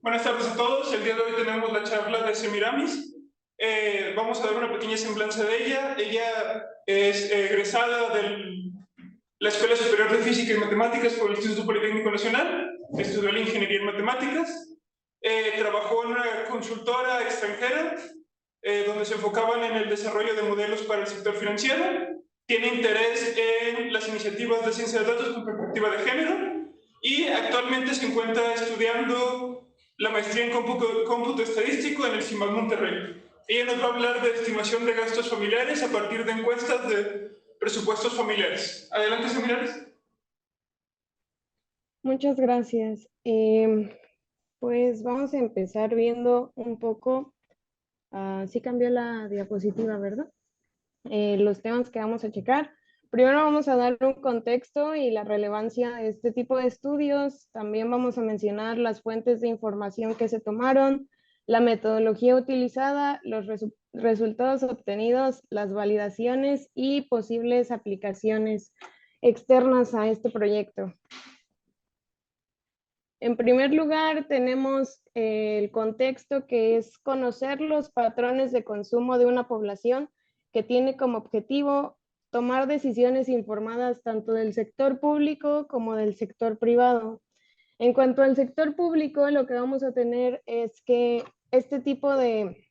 Buenas tardes a todos. El día de hoy tenemos la charla de Semiramis. Vamos a dar una pequeña semblanza de ella. Ella es egresada de la Escuela Superior de Física y Matemáticas por el Instituto Politécnico Nacional. Estudió la ingeniería en matemáticas. Trabajó en una consultora extranjera donde se enfocaban en el desarrollo de modelos para el sector financiero. Tiene interés en las iniciativas de ciencia de datos con perspectiva de género y actualmente se encuentra estudiando la maestría en cómputo estadístico en el CIMAC Monterrey. Ella nos va a hablar de estimación de gastos familiares a partir de encuestas de presupuestos familiares. Adelante, familiares. Muchas gracias. Pues vamos a empezar viendo un poco, sí cambió la diapositiva, ¿verdad? Los temas que vamos a checar. Primero vamos a dar un contexto y la relevancia de este tipo de estudios. También vamos a mencionar las fuentes de información que se tomaron, la metodología utilizada, los resultados obtenidos, las validaciones y posibles aplicaciones externas a este proyecto. En primer lugar, tenemos el contexto, que es conocer los patrones de consumo de una población que tiene como objetivo tomar decisiones informadas tanto del sector público como del sector privado. En cuanto al sector público, lo que vamos a tener es que este tipo de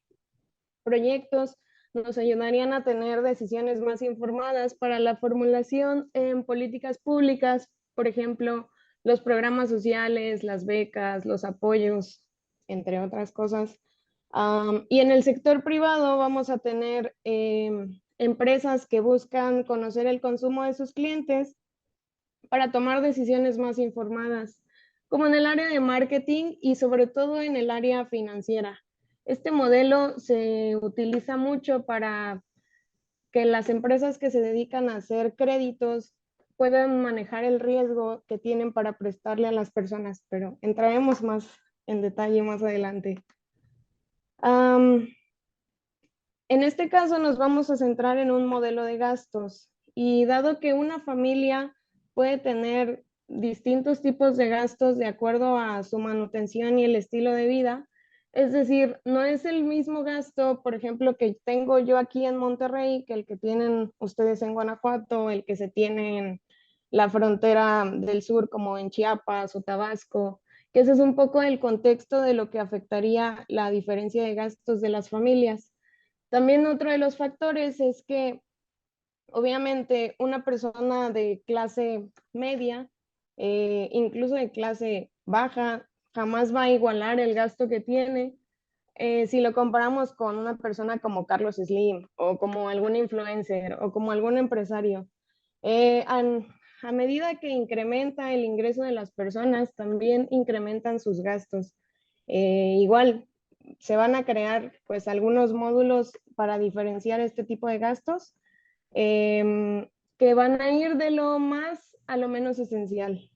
proyectos nos ayudarían a tener decisiones más informadas para la formulación en políticas públicas, por ejemplo, los programas sociales, las becas, los apoyos, entre otras cosas. Y en el sector privado vamos a tener empresas que buscan conocer el consumo de sus clientes para tomar decisiones más informadas, como en el área de marketing y sobre todo en el área financiera. Este modelo se utiliza mucho para que las empresas que se dedican a hacer créditos puedan manejar el riesgo que tienen para prestarle a las personas, pero entraremos más en detalle más adelante. En este caso nos vamos a centrar en un modelo de gastos, y dado que una familia puede tener distintos tipos de gastos de acuerdo a su manutención y el estilo de vida, es decir, no es el mismo gasto, por ejemplo, que tengo yo aquí en Monterrey que el que tienen ustedes en Guanajuato, el que se tiene en la frontera del sur como en Chiapas o Tabasco, que ese es un poco el contexto de lo que afectaría la diferencia de gastos de las familias. También otro de los factores es que obviamente una persona de clase media, incluso de clase baja, jamás va a igualar el gasto que tiene si lo comparamos con una persona como Carlos Slim o como algún influencer o como algún empresario. A medida que incrementa el ingreso de las personas, también incrementan sus gastos. Igual, se van a crear pues algunos módulos para diferenciar este tipo de gastos que van a ir de lo más a lo menos esencial.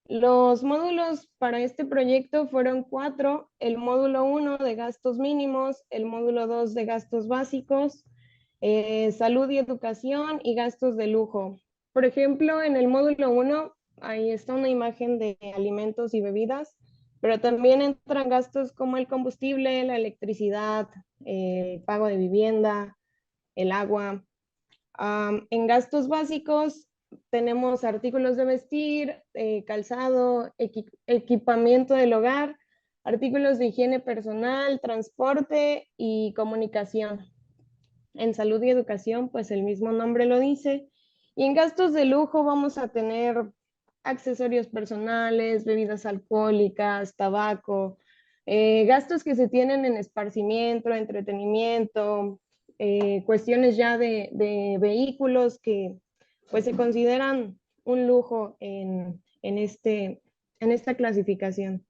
Los módulos para este proyecto fueron 4: el módulo 1 de gastos mínimos, el módulo 2 de gastos básicos, salud y educación y gastos de lujo. Por ejemplo, en el módulo 1, ahí está una imagen de alimentos y bebidas, pero también entran gastos como el combustible, la electricidad, el pago de vivienda, el agua. En gastos básicos tenemos artículos de vestir, calzado, equipamiento del hogar, artículos de higiene personal, transporte y comunicación. En salud y educación, pues el mismo nombre lo dice. Y en gastos de lujo vamos a tener accesorios personales, bebidas alcohólicas, tabaco, gastos que se tienen en esparcimiento, entretenimiento, cuestiones ya de vehículos que pues se consideran un lujo en esta clasificación.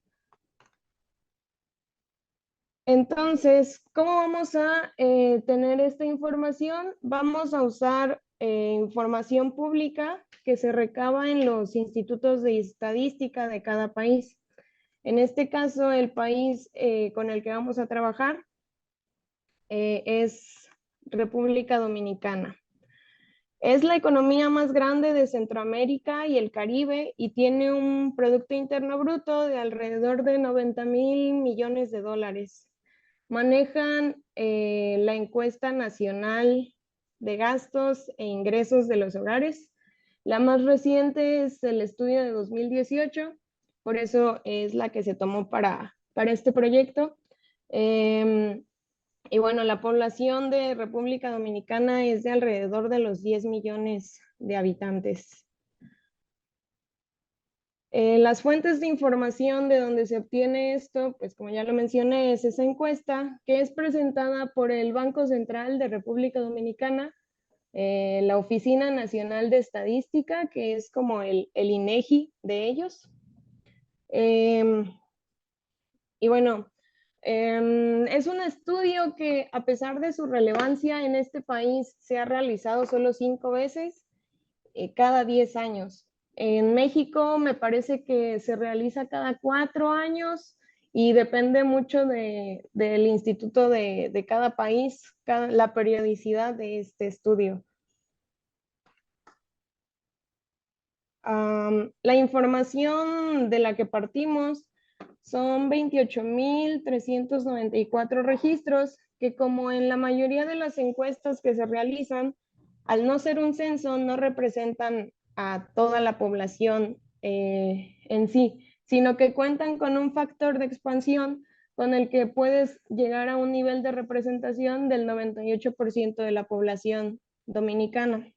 Entonces, ¿cómo vamos a tener esta información? Vamos a usar información pública que se recaba en los institutos de estadística de cada país. En este caso, el país con el que vamos a trabajar es República Dominicana. Es la economía más grande de Centroamérica y el Caribe y tiene un Producto Interno Bruto de alrededor de 90.000 millones de dólares. Manejan la encuesta nacional de gastos e ingresos de los hogares. La más reciente es el estudio de 2018, por eso es la que se tomó para este proyecto. Y bueno, la población de República Dominicana es de alrededor de los 10 millones de habitantes. Las fuentes de información de donde se obtiene esto, pues como ya lo mencioné, es esa encuesta que es presentada por el Banco Central de República Dominicana, la Oficina Nacional de Estadística, que es como el INEGI de ellos. Y bueno, es un estudio que a pesar de su relevancia en este país se ha realizado solo 5 veces cada 10 años. En México me parece que se realiza cada 4 años y depende mucho del instituto de cada país, la periodicidad de este estudio. La información de la que partimos son 28.394 registros que, como en la mayoría de las encuestas que se realizan, al no ser un censo, no representan a toda la población en sí, sino que cuentan con un factor de expansión con el que puedes llegar a un nivel de representación del 98% de la población dominicana.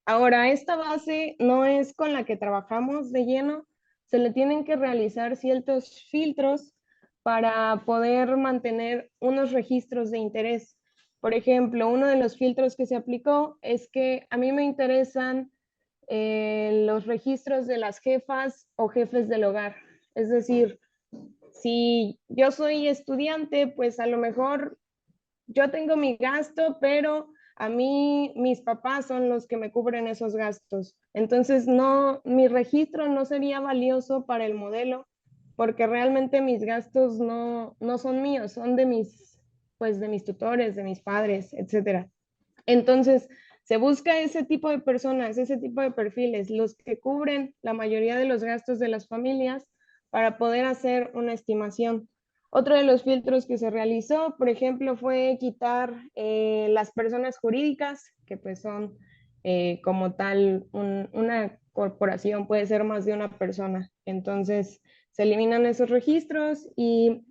Ahora, esta base no es con la que trabajamos de lleno, se le tienen que realizar ciertos filtros para poder mantener unos registros de interés. Por ejemplo, uno de los filtros que se aplicó es que a mí me interesan los registros de las jefas o jefes del hogar. Es decir, si yo soy estudiante, pues a lo mejor yo tengo mi gasto, pero a mí mis papás son los que me cubren esos gastos. Entonces, no, mi registro no sería valioso para el modelo porque realmente mis gastos no son míos, son de pues de mis tutores, de mis padres, etcétera. Entonces, se busca ese tipo de personas, ese tipo de perfiles, los que cubren la mayoría de los gastos de las familias para poder hacer una estimación. Otro de los filtros que se realizó, por ejemplo, fue quitar las personas jurídicas, que pues son como tal una corporación, puede ser más de una persona. Entonces, se eliminan esos registros y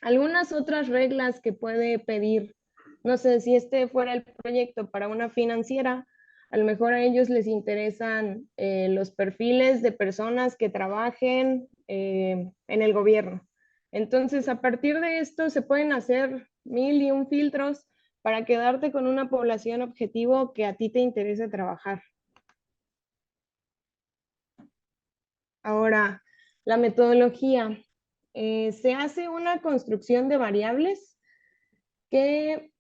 algunas otras reglas que puede pedir. No sé, si este fuera el proyecto para una financiera, a lo mejor a ellos les interesan los perfiles de personas que trabajen en el gobierno. Entonces, a partir de esto se pueden hacer 1001 filtros para quedarte con una población objetivo que a ti te interese trabajar. Ahora, la metodología. Se hace una construcción de variables que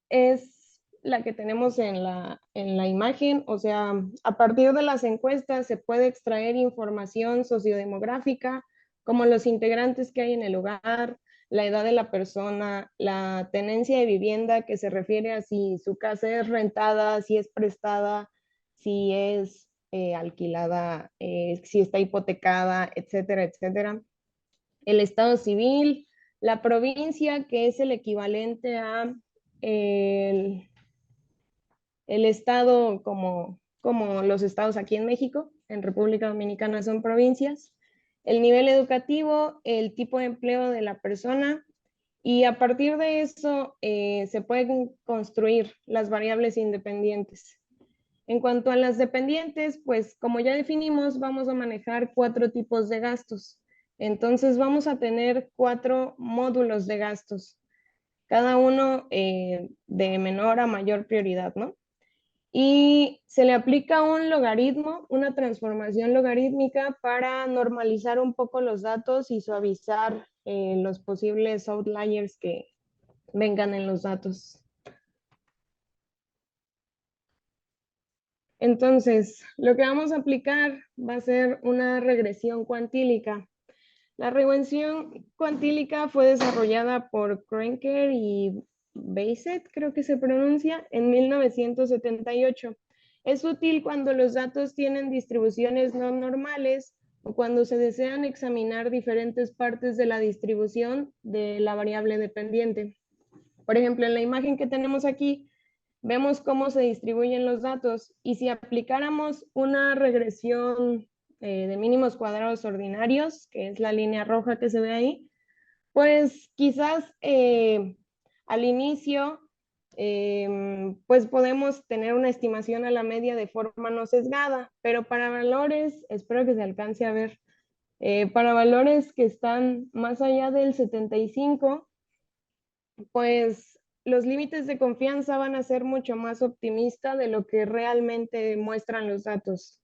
es la que tenemos en la imagen, o sea, a partir de las encuestas se puede extraer información sociodemográfica, como los integrantes que hay en el hogar, la edad de la persona, la tenencia de vivienda, que se refiere a si su casa es rentada, si es prestada, si es alquilada, si está hipotecada, etcétera, etcétera. El estado civil, la provincia, que es el equivalente a el, el estado como los estados aquí en México, en República Dominicana son provincias, el nivel educativo, el tipo de empleo de la persona, y a partir de eso se pueden construir las variables independientes. En cuanto a las dependientes, pues como ya definimos, vamos a manejar 4 tipos de gastos. Entonces vamos a tener 4 módulos de gastos, cada uno de menor a mayor prioridad, ¿no? Y se le aplica un logaritmo, una transformación logarítmica para normalizar un poco los datos y suavizar los posibles outliers que vengan en los datos. Entonces, lo que vamos a aplicar va a ser una regresión cuantílica. La regresión cuantílica fue desarrollada por Kroenker y Bassett, creo que se pronuncia, en 1978. Es útil cuando los datos tienen distribuciones no normales o cuando se desean examinar diferentes partes de la distribución de la variable dependiente. Por ejemplo, en la imagen que tenemos aquí, vemos cómo se distribuyen los datos y si aplicáramos una regresión de mínimos cuadrados ordinarios, que es la línea roja que se ve ahí, pues quizás al inicio pues podemos tener una estimación a la media de forma no sesgada, pero para valores, espero que se alcance a ver, para valores que están más allá del 75, pues los límites de confianza van a ser mucho más optimistas de lo que realmente muestran los datos.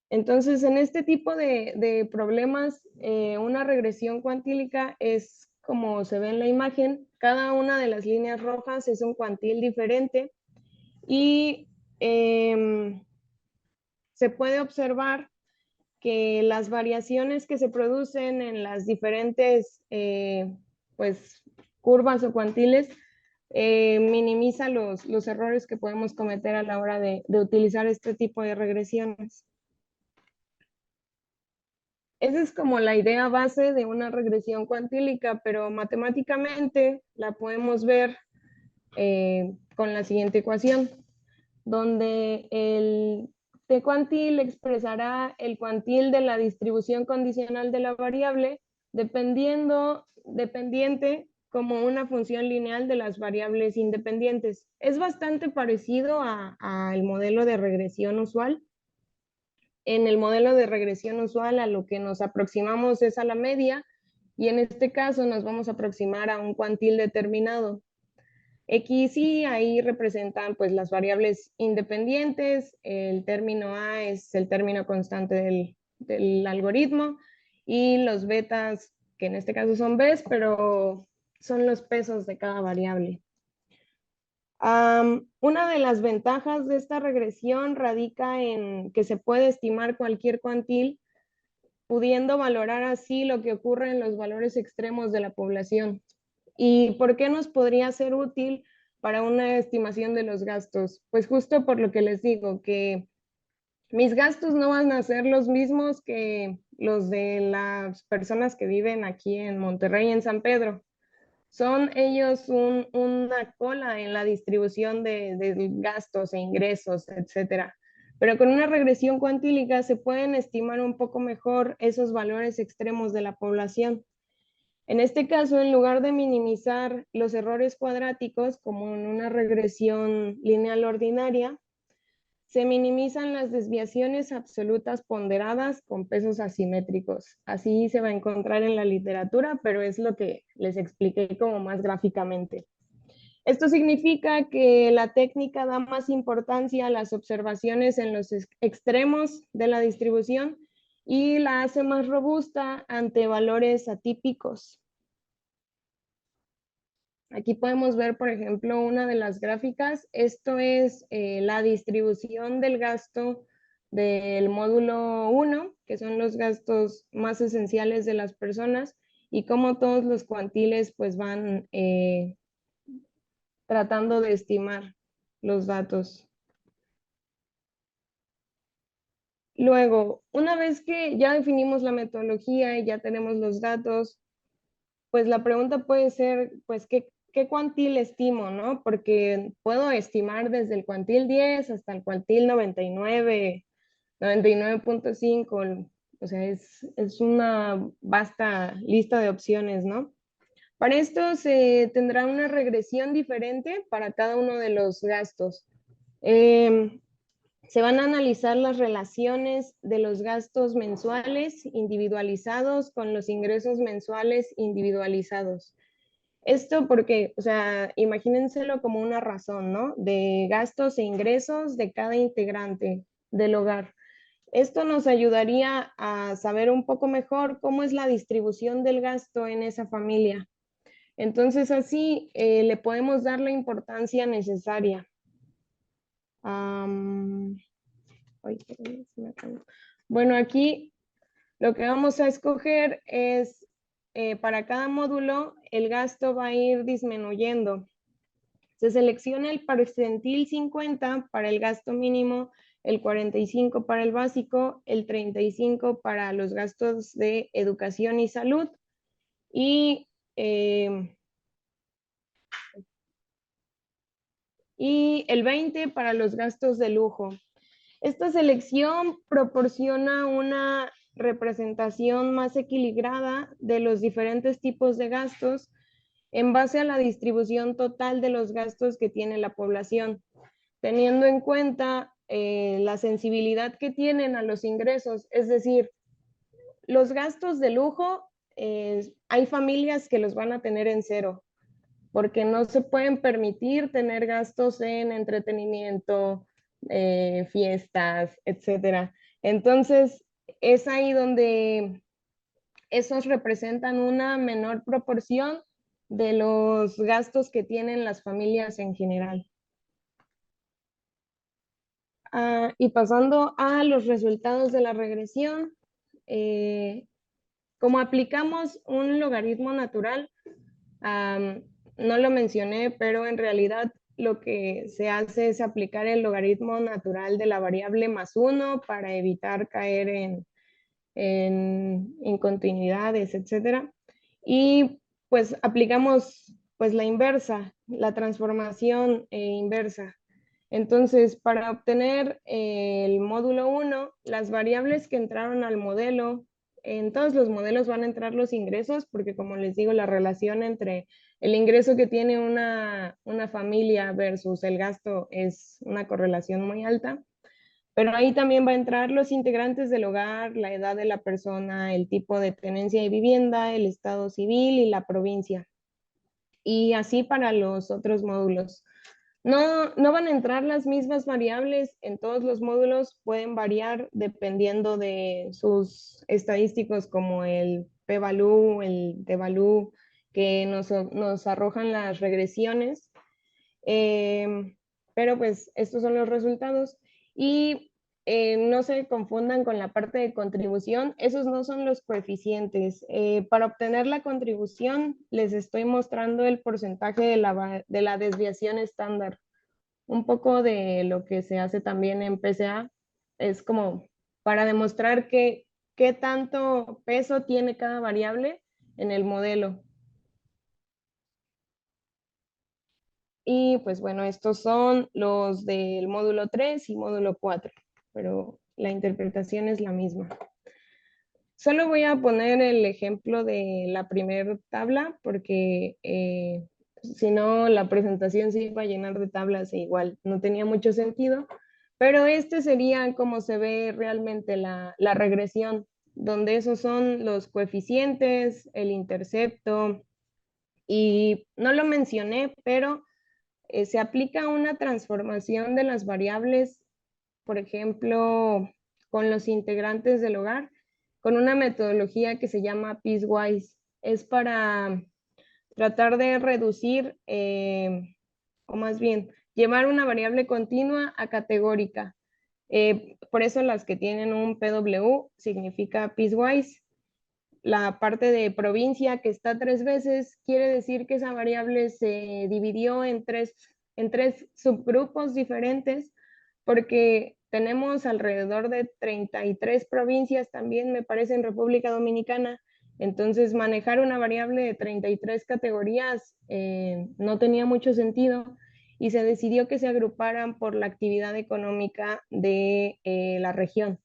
Entonces, en este tipo de problemas, una regresión cuantílica es como se ve en la imagen, cada una de las líneas rojas es un cuantil diferente y se puede observar que las variaciones que se producen en las diferentes pues, curvas o cuantiles minimiza los errores que podemos cometer a la hora de utilizar este tipo de regresiones. Esa es como la idea base de una regresión cuantílica, pero matemáticamente la podemos ver con la siguiente ecuación, donde el T cuantil expresará el cuantil de la distribución condicional de la variable dependiente como una función lineal de las variables independientes. Es bastante parecido al modelo de regresión usual. En el modelo de regresión usual a lo que nos aproximamos es a la media y en este caso nos vamos a aproximar a un cuantil determinado. X y ahí representan pues las variables independientes, el término A es el término constante del algoritmo y los betas, que en este caso son Bs, pero son los pesos de cada variable. Una de las ventajas de esta regresión radica en que se puede estimar cualquier cuantil, pudiendo valorar así lo que ocurre en los valores extremos de la población. ¿Y por qué nos podría ser útil para una estimación de los gastos? Pues justo por lo que les digo, que mis gastos no van a ser los mismos que los de las personas que viven aquí en Monterrey, en San Pedro. Son ellos una cola en la distribución de gastos e ingresos, etcétera. Pero con una regresión cuantílica se pueden estimar un poco mejor esos valores extremos de la población. En este caso, en lugar de minimizar los errores cuadráticos, como en una regresión lineal ordinaria, se minimizan las desviaciones absolutas ponderadas con pesos asimétricos. Así se va a encontrar en la literatura, pero es lo que les expliqué como más gráficamente. Esto significa que la técnica da más importancia a las observaciones en los extremos de la distribución y la hace más robusta ante valores atípicos. Aquí podemos ver, por ejemplo, una de las gráficas. Esto es la distribución del gasto del módulo 1, que son los gastos más esenciales de las personas, y cómo todos los cuantiles pues van tratando de estimar los datos. Luego, una vez que ya definimos la metodología y ya tenemos los datos, pues la pregunta puede ser, pues, ¿qué cuantil estimo, no? Porque puedo estimar desde el cuantil 10 hasta el cuantil 99, 99.5, o sea, es una vasta lista de opciones, ¿no? Para esto se tendrá una regresión diferente para cada uno de los gastos. Se van a analizar las relaciones de los gastos mensuales individualizados con los ingresos mensuales individualizados. Esto porque, o sea, imagínenselo como una razón, ¿no? De gastos e ingresos de cada integrante del hogar. Esto nos ayudaría a saber un poco mejor cómo es la distribución del gasto en esa familia. Entonces, así le podemos dar la importancia necesaria. Bueno, aquí lo que vamos a escoger es para cada módulo el gasto va a ir disminuyendo. Se selecciona el percentil 50 para el gasto mínimo, el 45 para el básico, el 35 para los gastos de educación y salud y el 20 para los gastos de lujo. Esta selección proporciona una representación más equilibrada de los diferentes tipos de gastos en base a la distribución total de los gastos que tiene la población, teniendo en cuenta la sensibilidad que tienen a los ingresos, es decir, los gastos de lujo, hay familias que los van a tener en cero, porque no se pueden permitir tener gastos en entretenimiento, fiestas, etcétera. Entonces, es ahí donde esos representan una menor proporción de los gastos que tienen las familias en general. Y pasando a los resultados de la regresión, como aplicamos un logaritmo natural, no lo mencioné, pero en realidad lo que se hace es aplicar el logaritmo natural de la variable más 1 para evitar caer en incontinuidades, etcétera. Y pues aplicamos pues la inversa, la transformación inversa. Entonces, para obtener el módulo 1, las variables que entraron al modelo, en todos los modelos van a entrar los ingresos, porque como les digo, la relación entre el ingreso que tiene una familia versus el gasto es una correlación muy alta. Pero ahí también va a entrar los integrantes del hogar, la edad de la persona, el tipo de tenencia y vivienda, el estado civil y la provincia. Y así para los otros módulos. No van a entrar las mismas variables en todos los módulos, pueden variar dependiendo de sus estadísticos como el p-value, el t-value, que nos arrojan las regresiones. Pero pues estos son los resultados y no se confundan con la parte de contribución, esos no son los coeficientes. Para obtener la contribución les estoy mostrando el porcentaje de la desviación estándar. Un poco de lo que se hace también en PCA es como para demostrar qué tanto peso tiene cada variable en el modelo. Y pues bueno, estos son los del módulo 3 y módulo 4, pero la interpretación es la misma. Solo voy a poner el ejemplo de la primera tabla porque si no la presentación se iba a llenar de tablas e igual no tenía mucho sentido, pero este sería como se ve realmente la regresión, donde esos son los coeficientes, el intercepto, y no lo mencioné, pero se aplica una transformación de las variables, por ejemplo, con los integrantes del hogar, con una metodología que se llama piecewise. Es para tratar de reducir, o más bien, llevar una variable continua a categórica. Por eso las que tienen un PW significa piecewise. La parte de provincia que está 3 veces, quiere decir que esa variable se dividió en tres subgrupos diferentes, porque tenemos alrededor de 33 provincias también, me parece, en República Dominicana. Entonces, manejar una variable de 33 categorías no tenía mucho sentido y se decidió que se agruparan por la actividad económica de la región.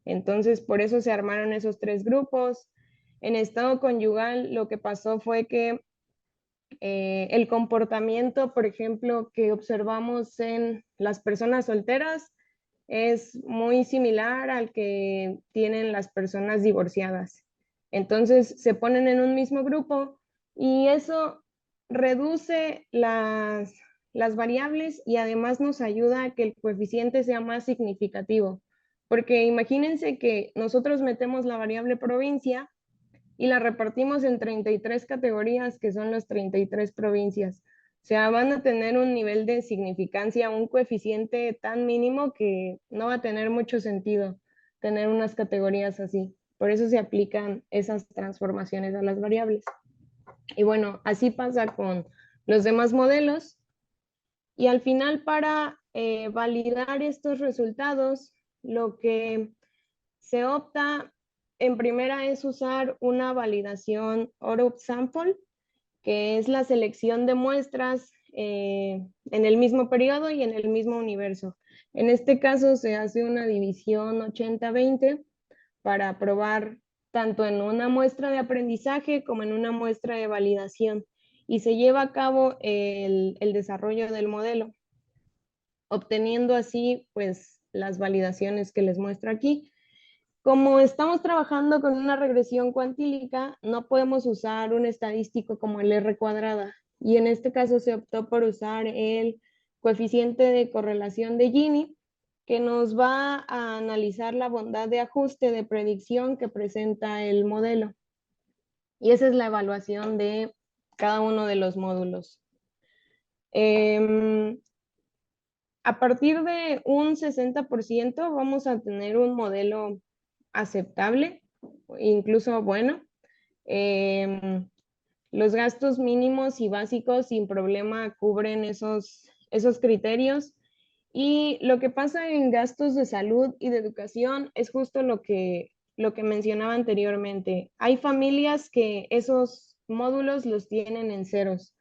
Entonces, por eso se armaron esos 3 grupos. En estado conyugal, lo que pasó fue que el comportamiento, por ejemplo, que observamos en las personas solteras es muy similar al que tienen las personas divorciadas. Entonces, se ponen en un mismo grupo y eso reduce las variables y además nos ayuda a que el coeficiente sea más significativo. Porque imagínense que nosotros metemos la variable provincia y la repartimos en 33 categorías, que son las 33 provincias. O sea, van a tener un nivel de significancia, un coeficiente tan mínimo que no va a tener mucho sentido tener unas categorías así. Por eso se aplican esas transformaciones a las variables. Y bueno, así pasa con los demás modelos. Y al final, para validar estos resultados, lo que se opta en primera es usar una validación OROP sample, que es la selección de muestras en el mismo periodo y en el mismo universo. En este caso se hace una división 80-20 para probar tanto en una muestra de aprendizaje como en una muestra de validación, y se lleva a cabo el desarrollo del modelo, obteniendo así pues las validaciones que les muestro aquí. Como estamos trabajando con una regresión cuantílica, no podemos usar un estadístico como el R cuadrada, y en este caso se optó por usar el coeficiente de correlación de Gini, que nos va a analizar la bondad de ajuste de predicción que presenta el modelo. Y esa es la evaluación de cada uno de los módulos. A partir de un 60% vamos a tener un modelo aceptable, incluso bueno. Los gastos mínimos y básicos sin problema cubren esos criterios. Y lo que pasa en gastos de salud y de educación es justo lo que mencionaba anteriormente. Hay familias que esos módulos los tienen en ceros,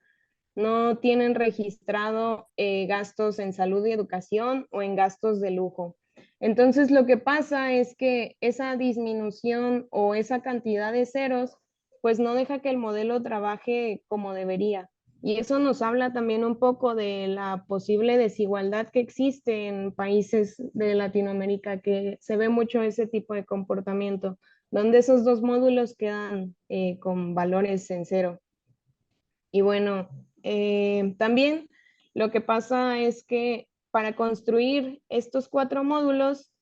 no tienen registrado gastos en salud y educación o en gastos de lujo. Entonces lo que pasa es que esa disminución o esa cantidad de ceros pues no deja que el modelo trabaje como debería. Y eso nos habla también un poco de la posible desigualdad que existe en países de Latinoamérica, que se ve mucho ese tipo de comportamiento, donde esos dos módulos quedan con valores en cero. Y bueno, también lo que pasa es que para construir estos 4 módulos,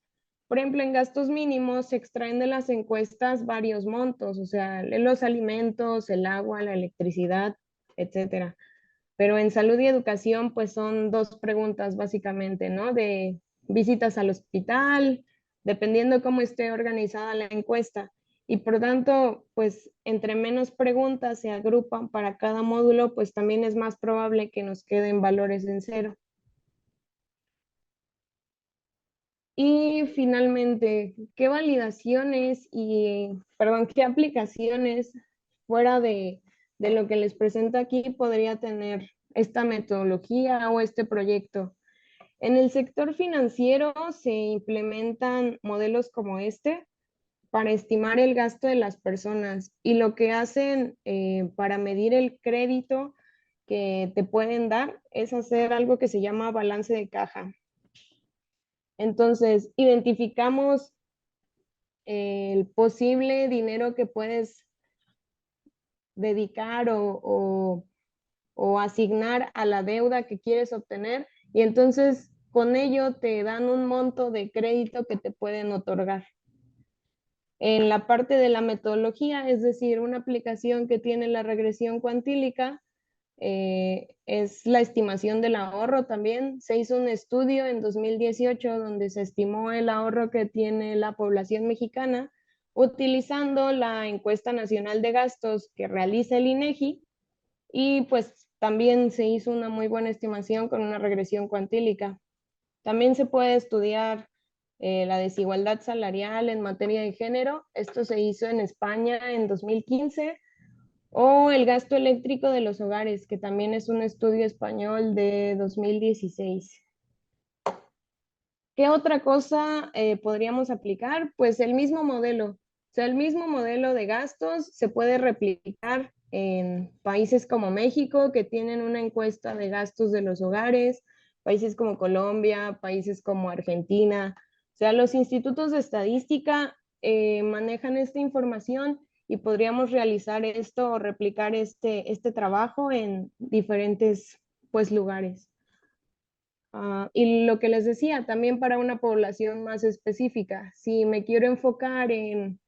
por ejemplo, en gastos mínimos se extraen de las encuestas varios montos, o sea, los alimentos, el agua, la electricidad, etcétera. Pero en salud y educación, pues son 2 preguntas básicamente, ¿no? De visitas al hospital, dependiendo cómo esté organizada la encuesta. Y por tanto, pues entre menos preguntas se agrupan para cada módulo, pues también es más probable que nos queden valores en cero. Y finalmente, ¿qué validaciones perdón, qué aplicaciones fuera de lo que les presento aquí podría tener esta metodología o este proyecto? En el sector financiero se implementan modelos como este para estimar el gasto de las personas, y lo que hacen para medir el crédito que te pueden dar es hacer algo que se llama balance de caja. Entonces, identificamos el posible dinero que puedes dedicar o asignar a la deuda que quieres obtener, y entonces con ello te dan un monto de crédito que te pueden otorgar. En la parte de la metodología, es decir, una aplicación que tiene la regresión cuantílica, es la estimación del ahorro también. Se hizo un estudio en 2018 donde se estimó el ahorro que tiene la población mexicana utilizando la encuesta nacional de gastos que realiza el INEGI, y pues también se hizo una muy buena estimación con una regresión cuantílica. También se puede estudiar la desigualdad salarial en materia de género. Esto se hizo en España en 2015. O el gasto eléctrico de los hogares, que también es un estudio español de 2016. ¿Qué otra cosa podríamos aplicar? Pues el mismo modelo. O sea, el mismo modelo de gastos se puede replicar en países como México, que tienen una encuesta de gastos de los hogares, países como Colombia, países como Argentina. O sea, los institutos de estadística manejan esta información, y podríamos realizar esto o replicar este trabajo en diferentes pues, lugares. Y lo que les decía, también para una población más específica, si me quiero enfocar en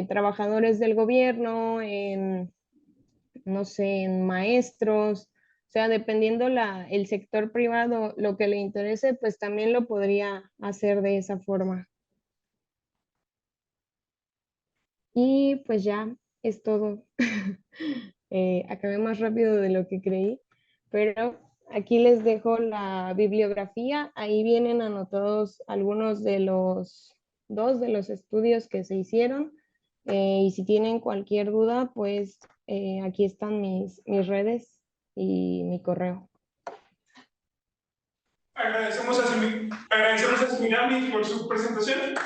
trabajadores del gobierno, en, no sé, en maestros, o sea, dependiendo el sector privado, lo que le interese, pues también lo podría hacer de esa forma. Y pues ya es todo. Acabé más rápido de lo que creí, pero aquí les dejo la bibliografía. Ahí vienen anotados algunos de los dos de los estudios que se hicieron. Y si tienen cualquier duda, pues aquí están mis redes y mi correo. Agradecemos a Semiramis por su presentación.